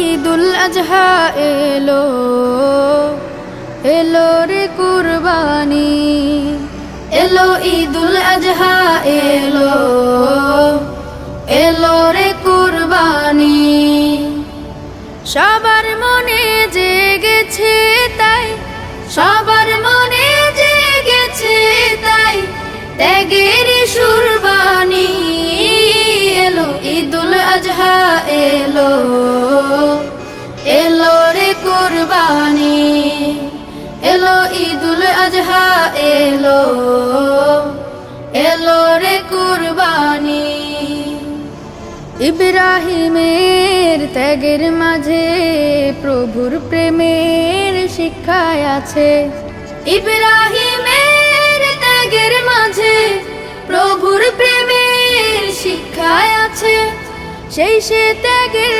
ঈদুল আজহা এলো, এলো রে কুরবানি, এলো ঈদুল আজহা এলো, এলো রে কুরবানি। সবার মনে জেগেছে তাই, সবার মনে জেগেছে তাই, ত্যাগের সুরবানি। এলো ঈদুল আজহা এলো, এলো রে কুরবানি, এলো ঈদুল আজহা এলো, এলো রে কুরবানি। ইব্রাহিমের ত্যাগের মাঝে প্রভুর প্রেমের শিক্ষায় আছে, ইব্রাহিমের ত্যাগের মাঝে প্রভুর প্রেমের শিক্ষায় আছে, সেই সে ত্যাগের